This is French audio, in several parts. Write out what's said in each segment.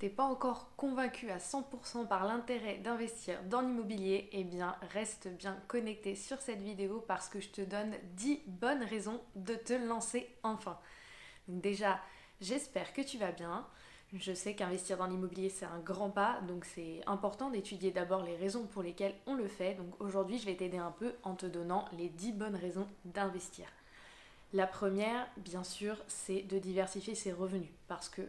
t'es pas encore convaincu à 100% par l'intérêt d'investir dans l'immobilier, eh bien reste bien connecté sur cette vidéo parce que je te donne 10 bonnes raisons de te lancer enfin. Donc déjà, j'espère que tu vas bien. Je sais qu'investir dans l'immobilier c'est un grand pas, donc c'est important d'étudier d'abord les raisons pour lesquelles on le fait. Donc aujourd'hui je vais t'aider un peu en te donnant les 10 bonnes raisons d'investir. La première, bien sûr, c'est de diversifier ses revenus parce que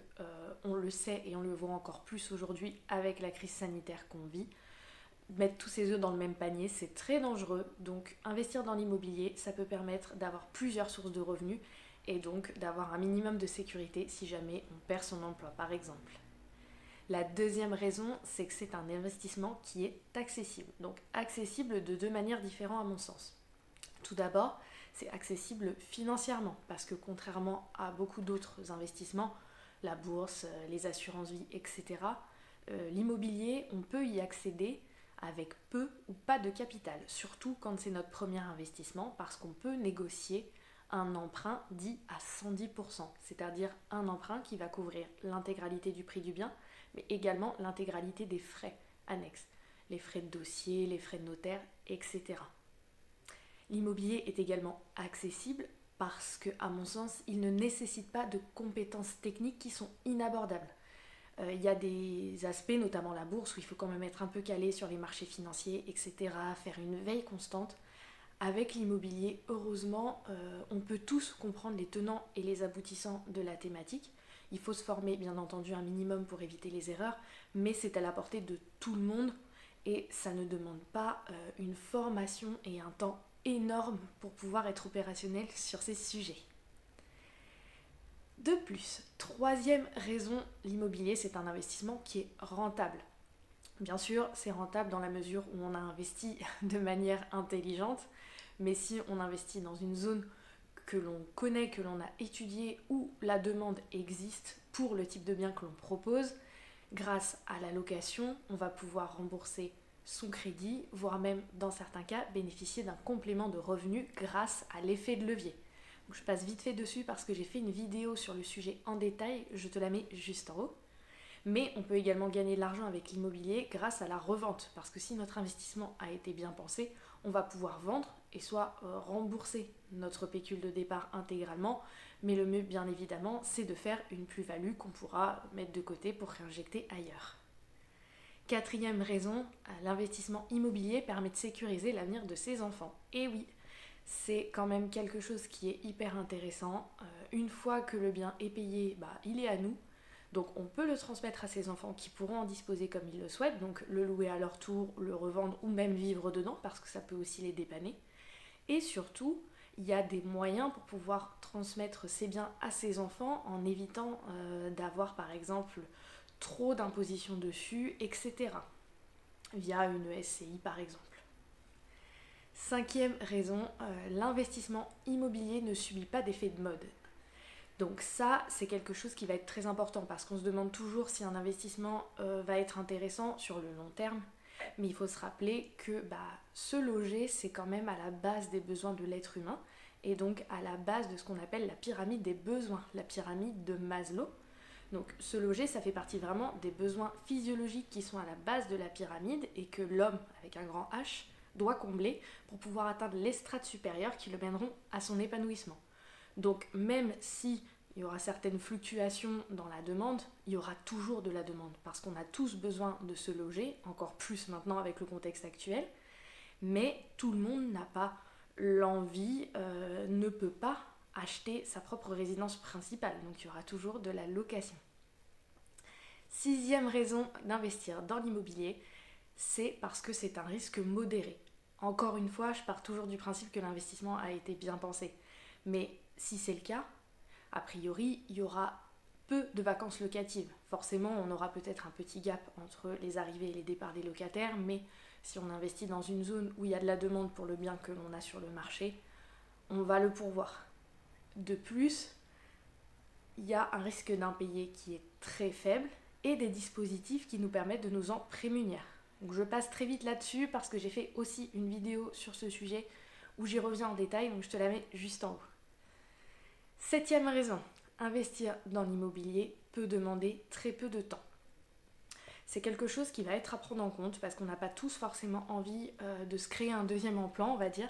on le sait et on le voit encore plus aujourd'hui avec la crise sanitaire qu'on vit. Mettre tous ses œufs dans le même panier, c'est très dangereux. Donc investir dans l'immobilier, ça peut permettre d'avoir plusieurs sources de revenus et donc d'avoir un minimum de sécurité si jamais on perd son emploi par exemple. La deuxième raison, c'est que c'est un investissement qui est accessible. Donc accessible de deux manières différentes à mon sens. Tout d'abord, c'est accessible financièrement parce que contrairement à beaucoup d'autres investissements, la bourse, les assurances vie, etc., l'immobilier, on peut y accéder avec peu ou pas de capital, surtout quand c'est notre premier investissement parce qu'on peut négocier un emprunt dit à 110%, c'est-à-dire un emprunt qui va couvrir l'intégralité du prix du bien, mais également l'intégralité des frais annexes, les frais de dossier, les frais de notaire, etc. L'immobilier est également accessible parce que, à mon sens, il ne nécessite pas de compétences techniques qui sont inabordables. Il y a des aspects, notamment la bourse, où il faut quand même être un peu calé sur les marchés financiers, etc., faire une veille constante. Avec l'immobilier, heureusement, on peut tous comprendre les tenants et les aboutissants de la thématique. Il faut se former, bien entendu, un minimum pour éviter les erreurs, mais c'est à la portée de tout le monde et ça ne demande pas une formation et un temps énorme pour pouvoir être opérationnel sur ces sujets. De plus, troisième raison, l'immobilier c'est un investissement qui est rentable. Bien sûr, c'est rentable dans la mesure où on a investi de manière intelligente, mais si on investit dans une zone que l'on connaît, que l'on a étudiée, où la demande existe pour le type de bien que l'on propose, grâce à la location, on va pouvoir rembourser son crédit, voire même dans certains cas bénéficier d'un complément de revenus grâce à l'effet de levier. Donc je passe vite fait dessus parce que j'ai fait une vidéo sur le sujet en détail, je te la mets juste en haut. Mais on peut également gagner de l'argent avec l'immobilier grâce à la revente, parce que si notre investissement a été bien pensé, on va pouvoir vendre et soit rembourser notre pécule de départ intégralement, mais le mieux bien évidemment c'est de faire une plus-value qu'on pourra mettre de côté pour réinjecter ailleurs. Quatrième raison, l'investissement immobilier permet de sécuriser l'avenir de ses enfants. Et oui, c'est quand même quelque chose qui est hyper intéressant. Une fois que le bien est payé, il est à nous. Donc on peut le transmettre à ses enfants qui pourront en disposer comme ils le souhaitent, donc le louer à leur tour, le revendre ou même vivre dedans parce que ça peut aussi les dépanner. Et surtout, il y a des moyens pour pouvoir transmettre ces biens à ses enfants en évitant d'avoir par exemple trop d'impositions dessus, etc. Via une SCI par exemple. Cinquième raison, l'investissement immobilier ne subit pas d'effet de mode. Donc ça, c'est quelque chose qui va être très important parce qu'on se demande toujours si un investissement va être intéressant sur le long terme. Mais il faut se rappeler que se loger, c'est quand même à la base des besoins de l'être humain et donc à la base de ce qu'on appelle la pyramide des besoins, la pyramide de Maslow. Donc se loger, ça fait partie vraiment des besoins physiologiques qui sont à la base de la pyramide et que l'homme, avec un grand H, doit combler pour pouvoir atteindre les strates supérieures qui le mèneront à son épanouissement. Donc même si il y aura certaines fluctuations dans la demande, il y aura toujours de la demande parce qu'on a tous besoin de se loger, encore plus maintenant avec le contexte actuel, mais tout le monde n'a pas l'envie, ne peut pas acheter sa propre résidence principale, donc il y aura toujours de la location. Sixième raison d'investir dans l'immobilier, c'est parce que c'est un risque modéré. Encore une fois, je pars toujours du principe que l'investissement a été bien pensé. Mais si c'est le cas, a priori, il y aura peu de vacances locatives. Forcément, on aura peut-être un petit gap entre les arrivées et les départs des locataires, mais si on investit dans une zone où il y a de la demande pour le bien que l'on a sur le marché, on va le pourvoir. De plus, il y a un risque d'impayé qui est très faible et des dispositifs qui nous permettent de nous en prémunir. Donc je passe très vite là-dessus parce que j'ai fait aussi une vidéo sur ce sujet où j'y reviens en détail, donc je te la mets juste en haut. Septième raison, investir dans l'immobilier peut demander très peu de temps. c'est quelque chose qui va être à prendre en compte parce qu'on n'a pas tous forcément envie de se créer un deuxième emploi, on va dire.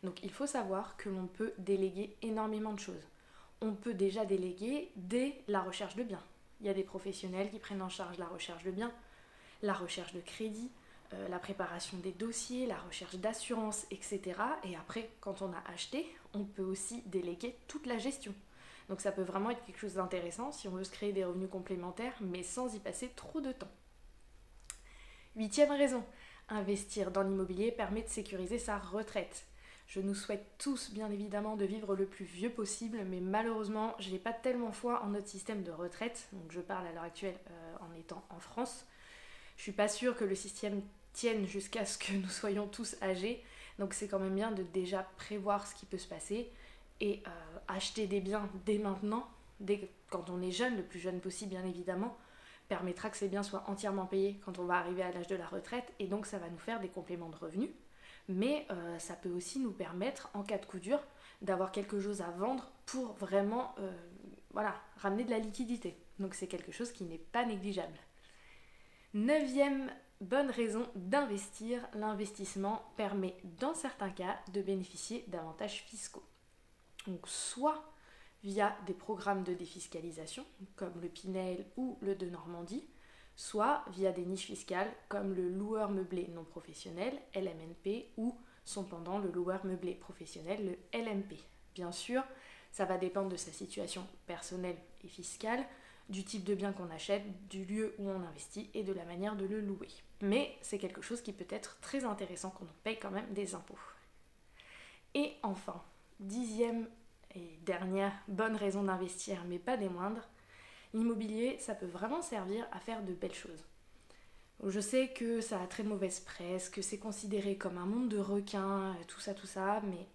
Donc il faut savoir que l'on peut déléguer énormément de choses. On peut déjà déléguer dès la recherche de biens. Il y a des professionnels qui prennent en charge la recherche de biens, la recherche de crédit, la préparation des dossiers, la recherche d'assurance, etc. Et après, quand on a acheté, on peut aussi déléguer toute la gestion. Donc ça peut vraiment être quelque chose d'intéressant si on veut se créer des revenus complémentaires, mais sans y passer trop de temps. 8e raison, investir dans l'immobilier permet de sécuriser sa retraite. Je nous souhaite tous bien évidemment de vivre le plus vieux possible, mais malheureusement je n'ai pas tellement foi en notre système de retraite, donc je parle à l'heure actuelle en étant en France. Je suis pas sûre que le système tienne jusqu'à ce que nous soyons tous âgés, donc c'est quand même bien de déjà prévoir ce qui peut se passer et acheter des biens dès maintenant, quand on est jeune, le plus jeune possible bien évidemment, permettra que ces biens soient entièrement payés quand on va arriver à l'âge de la retraite, et donc ça va nous faire des compléments de revenus. Mais ça peut aussi nous permettre, en cas de coup dur, d'avoir quelque chose à vendre pour vraiment ramener de la liquidité. Donc c'est quelque chose qui n'est pas négligeable. 9e bonne raison d'investir, l'investissement permet dans certains cas de bénéficier d'avantages fiscaux. Donc soit via des programmes de défiscalisation comme le Pinel ou le de Normandie, soit via des niches fiscales comme le loueur meublé non professionnel, LMNP, ou son pendant, le loueur meublé professionnel, le LMP. Bien sûr, ça va dépendre de sa situation personnelle et fiscale, du type de bien qu'on achète, du lieu où on investit et de la manière de le louer. Mais c'est quelque chose qui peut être très intéressant quand on paye quand même des impôts. Et enfin, 10e et dernière bonne raison d'investir, mais pas des moindres, l'immobilier, ça peut vraiment servir à faire de belles choses. Je sais que ça a très mauvaise presse, que c'est considéré comme un monde de requins, tout ça, mais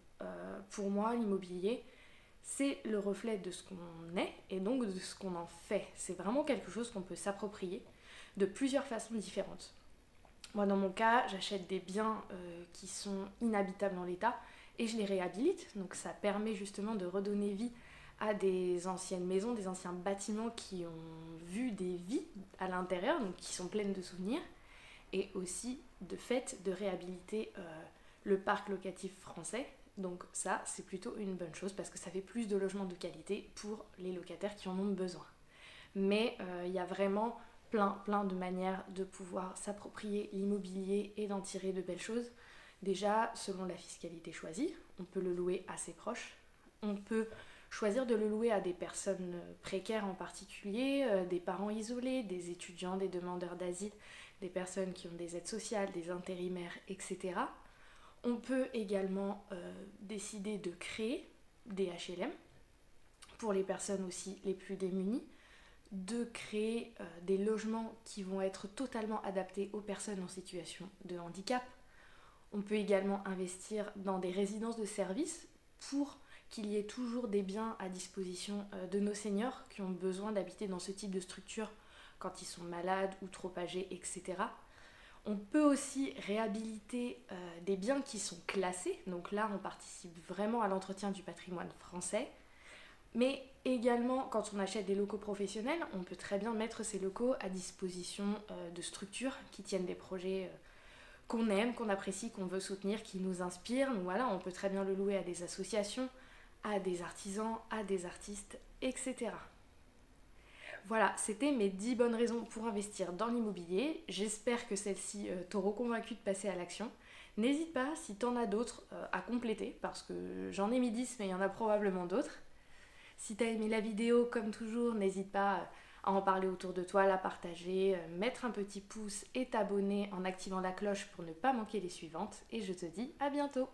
pour moi, l'immobilier, c'est le reflet de ce qu'on est et donc de ce qu'on en fait. C'est vraiment quelque chose qu'on peut s'approprier de plusieurs façons différentes. Moi, dans mon cas, j'achète des biens qui sont inhabitables dans l'état et je les réhabilite. Donc ça permet justement de redonner vie à des anciennes maisons, des anciens bâtiments qui ont vu des vies à l'intérieur, donc qui sont pleines de souvenirs, et aussi de fait de réhabiliter le parc locatif français. Donc ça, c'est plutôt une bonne chose parce que ça fait plus de logements de qualité pour les locataires qui en ont besoin. Mais il y a vraiment plein de manières de pouvoir s'approprier l'immobilier et d'en tirer de belles choses. Déjà, selon la fiscalité choisie, on peut le louer à ses proches, on peut choisir de le louer à des personnes précaires en particulier, des parents isolés, des étudiants, des demandeurs d'asile, des personnes qui ont des aides sociales, des intérimaires, etc. On peut également décider de créer des HLM pour les personnes aussi les plus démunies, de créer des logements qui vont être totalement adaptés aux personnes en situation de handicap. On peut également investir dans des résidences de services pour qu'il y ait toujours des biens à disposition de nos seniors qui ont besoin d'habiter dans ce type de structure quand ils sont malades ou trop âgés, etc. On peut aussi réhabiliter des biens qui sont classés, donc là on participe vraiment à l'entretien du patrimoine français, mais également quand on achète des locaux professionnels, on peut très bien mettre ces locaux à disposition de structures qui tiennent des projets qu'on aime, qu'on apprécie, qu'on veut soutenir, qui nous inspirent. Donc voilà, on peut très bien le louer à des associations, à des artisans, à des artistes, etc. Voilà, c'était mes 10 bonnes raisons pour investir dans l'immobilier. J'espère que celles-ci t'auront convaincu de passer à l'action. N'hésite pas, si t'en as d'autres, à compléter, parce que j'en ai mis 10, mais il y en a probablement d'autres. Si t'as aimé la vidéo, comme toujours, n'hésite pas à en parler autour de toi, la partager, mettre un petit pouce et t'abonner en activant la cloche pour ne pas manquer les suivantes. Et je te dis à bientôt!